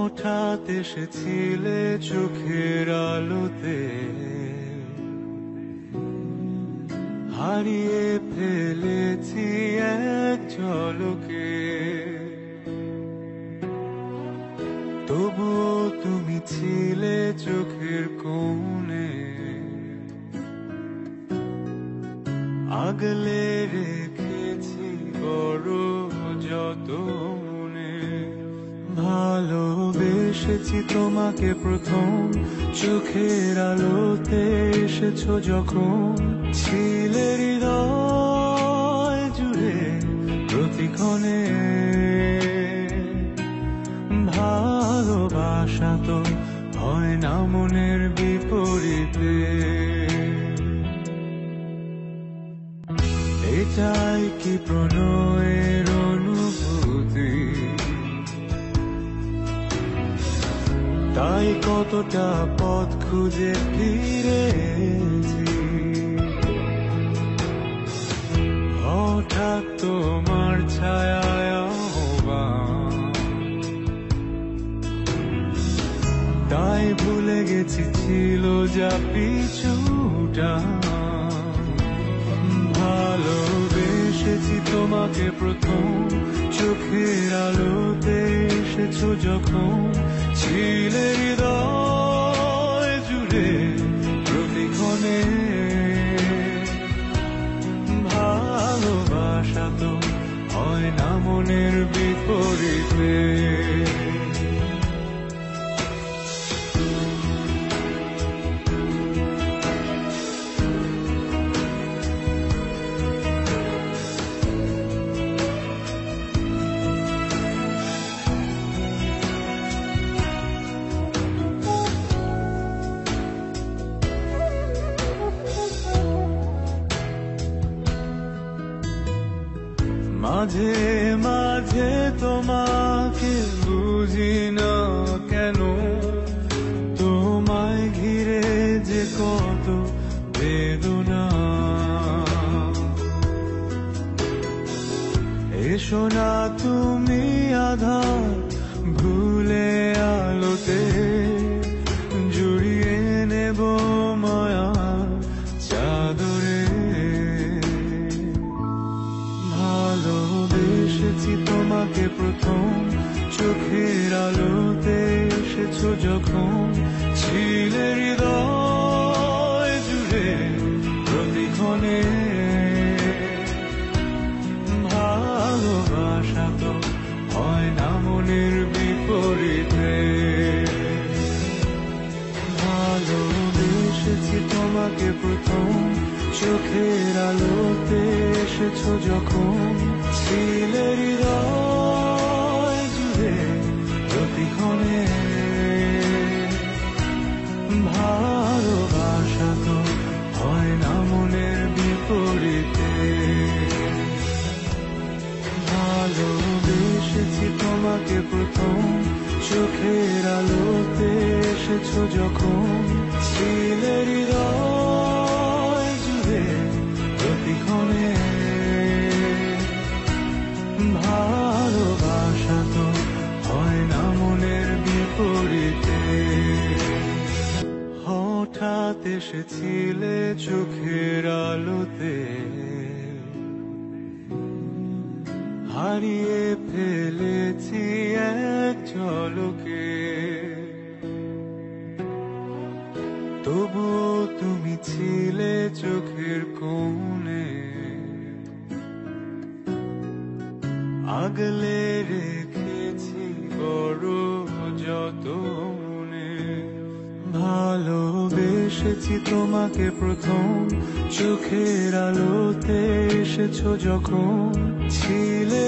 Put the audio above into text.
হঠাৎ এসেছিলে চোখের আলোতে, হারিয়ে ফেলেছি এক ঝলকে। তবুও তুমি ছিলে চোখের কোণে, আগলে রেখেছি বড় যতনে। ভালোবেসেছি তোমাকে প্রথম, চোখের আলোতে এসেছো যখন। ছিলে হৃদয় জুড়ে প্রতিক্ষণে, ভালোবাসা তো হয় না মনের বিপরীতে। এটাই কি প্রণয়ের অনুভূতি? তাই কতটা পথ খুঁজে ফিরেছি, হঠাৎ তোমার ছায়ায় আহ্বান। তাই ভুলে গেছি ছিল যা পিছুটা। ভালোবেসেছি তোমাকে প্রথম, চোখের আলোতে এসেছো যখন। ছিলে হৃদয় জুড়ে প্রতিক্ষণে, ভালোবাসা তো হয় না মনের বিপরীতে। মাঝে মাঝে তোমাকে বুঝি না কেন, তোমায় ঘিরে যে কত বেদনা। এসো না তুমি আধার ভুলে আলোতে, জড়িয়ে নেব মায়ার চাদরে। ভালোবেসেছি তোমাকে প্রথম, চোখের আলোতে এসেছো যখন। ছিলে হৃদয় জুড়ে প্রতিক্ষণে, ভালোবাসা তো হয় না মনের বিপরীতে। ভালোবেসেছি তোমাকে প্রথম, চোখের আলোতে এসেছো যখন। ছিলে হৃদয় জুড়ে প্রতিক্ষণে, ভালোবাসা তো হয় না মনের বিপরীতে। ভালোবেসেছি তোমাকে প্রথম, চোখের আলোতে এসেছো যখন। ছিলে হৃদয় জুড়ে প্রতিক্ষণে, ভালোবাসা তো হয় না মনের বিপরীতে। হঠাৎ এসেছিলে চোখের আলোতে, হারিয়ে ফেলেছি এক ঝলকে। তবুও তুমি ছিলে চোখের কোণে, আগলে রেখেছি বড় যতনে। ভালোবেসেছি তোমাকে প্রথম, চোখের আলোতে এসেছো যখন। ছিলে